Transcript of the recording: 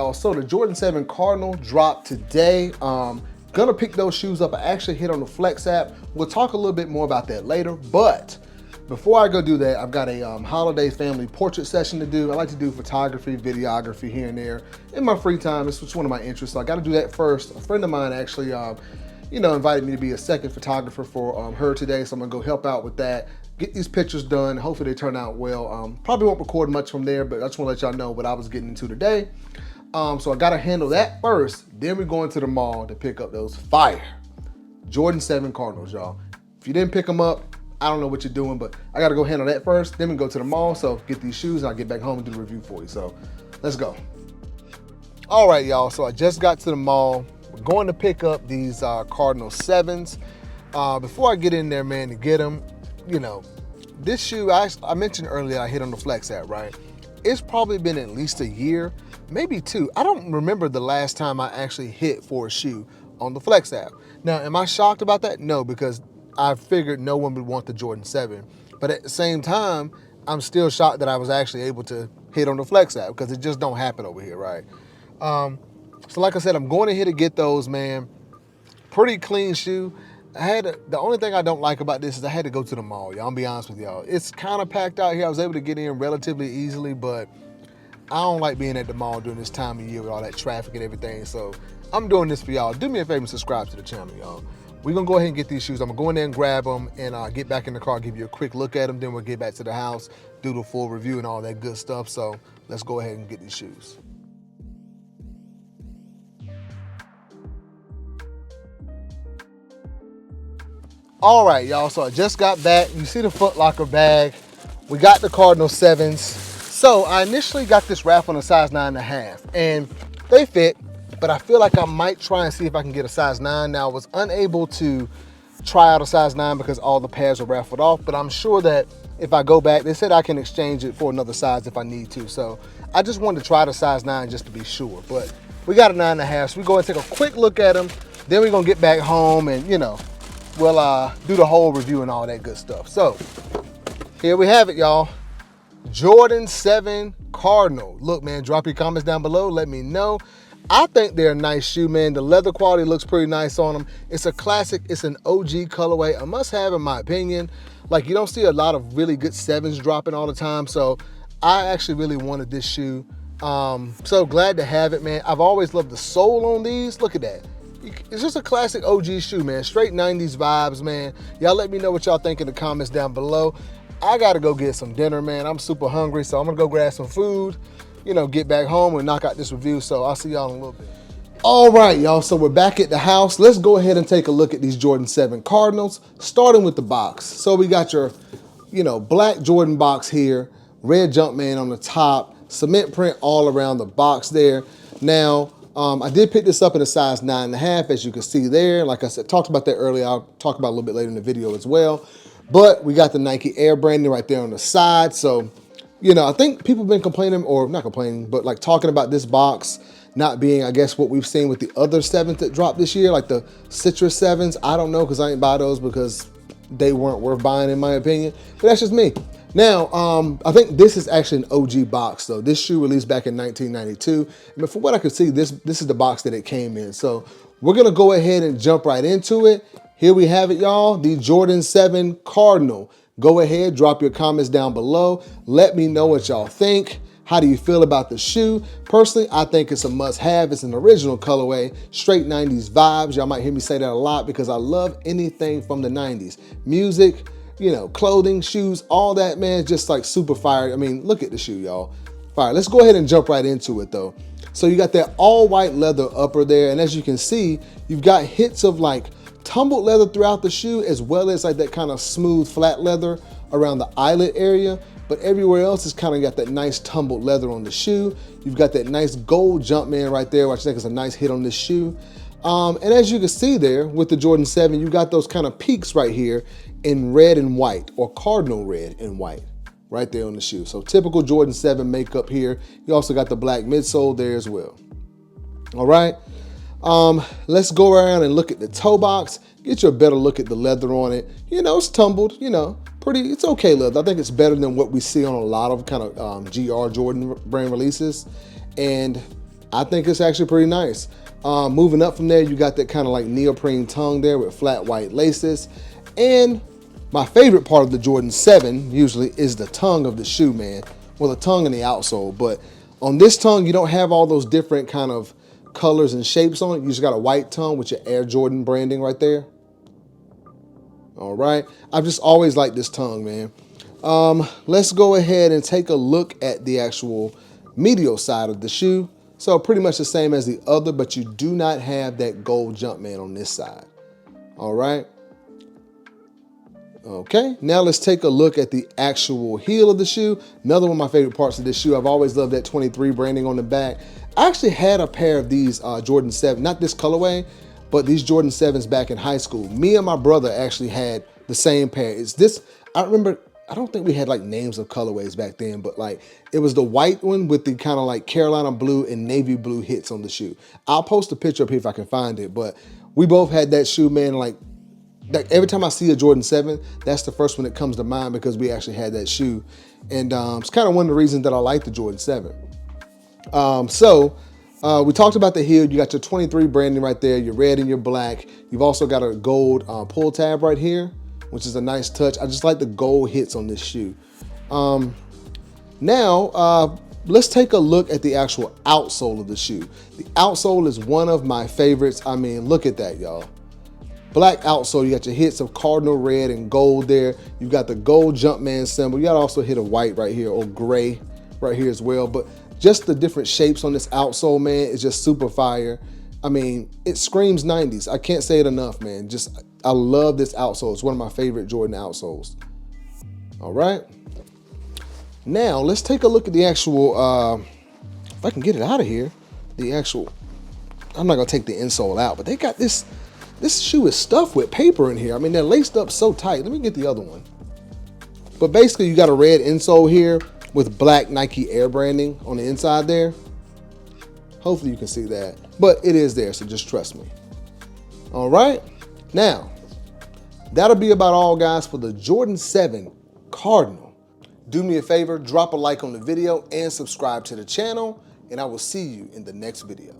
y'all, so the Jordan 7 Cardinal dropped today. Gonna pick those shoes up. I actually hit on the Flex app. We'll talk a little bit more about that later, but before I go do that, I've got a holiday family portrait session to do. I like to do photography, videography here and there in my free time. It's just one of my interests, so I gotta do that first. A friend of mine actually invited me to be a second photographer for her today, so I'm gonna go help out with that, get these pictures done. Hopefully they turn out well. Probably won't record much from there, but I just wanna let y'all know what I was getting into today. So I gotta handle that first, then we're going to the mall to pick up those fire Jordan 7 Cardinals, y'all. If you didn't pick them up, I don't know what you're doing, but I gotta go handle that first, then we go to the mall, so get these shoes and I'll get back home and do the review for you, so let's go. All right, y'all, so I just got to the mall. We're going to pick up these Cardinal 7s. Before I get in there, man, to get them, this shoe, I mentioned earlier I hit on the Flex app, right? It's probably been at least a year, maybe 2. I don't remember the last time I actually hit for a shoe on the Flex app. Now, am I shocked about that? No, because I figured no one would want the Jordan 7. But at the same time, I'm still shocked that I was actually able to hit on the Flex app because it just don't happen over here, right? So like I said, I'm going ahead to get those, man. Pretty clean shoe. The only thing I don't like about this is I had to go to the mall, y'all. I'll be honest with y'all. It's kind of packed out here. I was able to get in relatively easily, but I don't like being at the mall during this time of year with all that traffic and everything. So I'm doing this for y'all. Do me a favor and subscribe to the channel, y'all. We're going to go ahead and get these shoes. I'm going to go in there and grab them and get back in the car, give you a quick look at them. Then we'll get back to the house, do the full review and all that good stuff. So let's go ahead and get these shoes. All right, y'all, so I just got back. You see the Foot Locker bag. We got the Cardinal 7s. So I initially got this wrap on a size 9.5, and they fit, but I feel like I might try and see if I can get a size 9. Now, I was unable to try out a size 9 because all the pads were raffled off, but I'm sure that if I go back, they said I can exchange it for another size if I need to. So I just wanted to try the size 9 just to be sure, but we got a 9.5, so we go and take a quick look at them. Then we're gonna get back home and, we'll do the whole review and all that good stuff. So here we have it, y'all. Jordan 7 Cardinal. Look, man, drop your comments down below. Let me know. I think they're a nice shoe, man. The leather quality looks pretty nice on them. It's a classic. It's an OG colorway. A must-have in my opinion. Like, you don't see a lot of really good 7s dropping all the time. So I actually really wanted this shoe. So glad to have it, man. I've always loved the sole on these. Look at that. It's just a classic OG shoe, man. Straight 90s vibes, man. Y'all let me know what y'all think in the comments down below. I gotta go get some dinner, man. I'm super hungry, so I'm gonna go grab some food, get back home and knock out this review. So I'll see y'all in a little bit. All right, y'all, so we're back at the house. Let's go ahead and take a look at these Jordan 7 Cardinals, starting with the box. So we got your, black Jordan box here, red Jumpman on the top, cement print all around the box there. Now, I did pick this up in a size 9.5, as you can see there. Like I said, talked about that earlier. I'll talk about it a little bit later in the video as well. But we got the Nike Air branding right there on the side. So, I think people have been complaining, or not complaining, but like talking about this box not being, I guess, what we've seen with the other 7s that dropped this year, like the Citrus 7s. I don't know, because I ain't buy those because they weren't worth buying in my opinion. But that's just me. Now, I think this is actually an OG box, though. This shoe released back in 1992. But from what I could see, this is the box that it came in. So we're going to go ahead and jump right into it. Here we have it, y'all, the Jordan 7 Cardinal. Go ahead, drop your comments down below. Let me know what y'all think. How do you feel about the shoe? Personally, I think it's a must-have. It's an original colorway, straight 90s vibes. Y'all might hear me say that a lot because I love anything from the 90s. Music, clothing, shoes, all that, man, just like super fire. I mean, look at the shoe, y'all. Fire. Let's go ahead and jump right into it, though. So you got that all white leather upper there, and as you can see, you've got hits of like tumbled leather throughout the shoe, as well as like that kind of smooth flat leather around the eyelet area. But everywhere else, it's kind of got that nice tumbled leather on the shoe. You've got that nice gold Jumpman right there, which I think is a nice hit on this shoe. And as you can see there with the Jordan 7, you got those kind of peaks right here in red and white, or cardinal red and white, right there on the shoe. So typical Jordan 7 makeup here. You also got the black midsole there as well. All right. Let's go around and look at the toe box, get you a better look at the leather on it. It's tumbled, it's okay leather. I think it's better than what we see on a lot of kind of GR Jordan brand releases. And I think it's actually pretty nice. Moving up from there, you got that kind of like neoprene tongue there with flat white laces. And my favorite part of the Jordan 7 usually is the tongue of the shoe, man. Well, the tongue and the outsole. But on this tongue, you don't have all those different kind of colors and shapes on it. You just got a white tongue with your Air Jordan branding right there. All right. I've just always liked this tongue, man. Let's go ahead and take a look at the actual medial side of the shoe. So pretty much the same as the other, but you do not have that gold Jumpman on this side. All right. Okay, now let's take a look at the actual heel of the shoe. Another one of my favorite parts of this shoe. I've always loved that 23 branding on the back. I actually had a pair of these Jordan 7, not this colorway, but these Jordan 7s back in high school. Me and my brother actually had the same pair. It's this, I remember, I don't think we had like names of colorways back then, but like it was the white one with the kind of like Carolina blue and navy blue hits on the shoe. I'll post a picture up here if I can find it, but we both had that shoe, man. Like every time I see a Jordan 7, that's the first one that comes to mind because we actually had that shoe. And it's kind of one of the reasons that I like the Jordan 7. We talked about the heel. You got your 23 branding right there, your red and your black. You've also got a gold pull tab right here, which is a nice touch. I just like the gold hits on this shoe. Now, let's take a look at the actual outsole of the shoe. The outsole is one of my favorites. I mean, look at that, y'all. Black outsole, you got your hits of cardinal red and gold there. You've got the gold Jumpman symbol. You got also hit of white right here, or gray right here as well. But just the different shapes on this outsole, man, is just super fire. I mean, it screams 90s. I can't say it enough, man. I love this outsole. It's one of my favorite Jordan outsoles. All right. Now, let's take a look at the actual, if I can get it out of here, the actual, I'm not going to take the insole out, but they got this shoe is stuffed with paper in here. I mean, they're laced up so tight. Let me get the other one. But basically, you got a red insole here with black Nike Air branding on the inside there. Hopefully you can see that. But it is there, so just trust me. All right. Now, that'll be about all, guys, for the Jordan 7 Cardinal. Do me a favor, drop a like on the video and subscribe to the channel, and I will see you in the next video.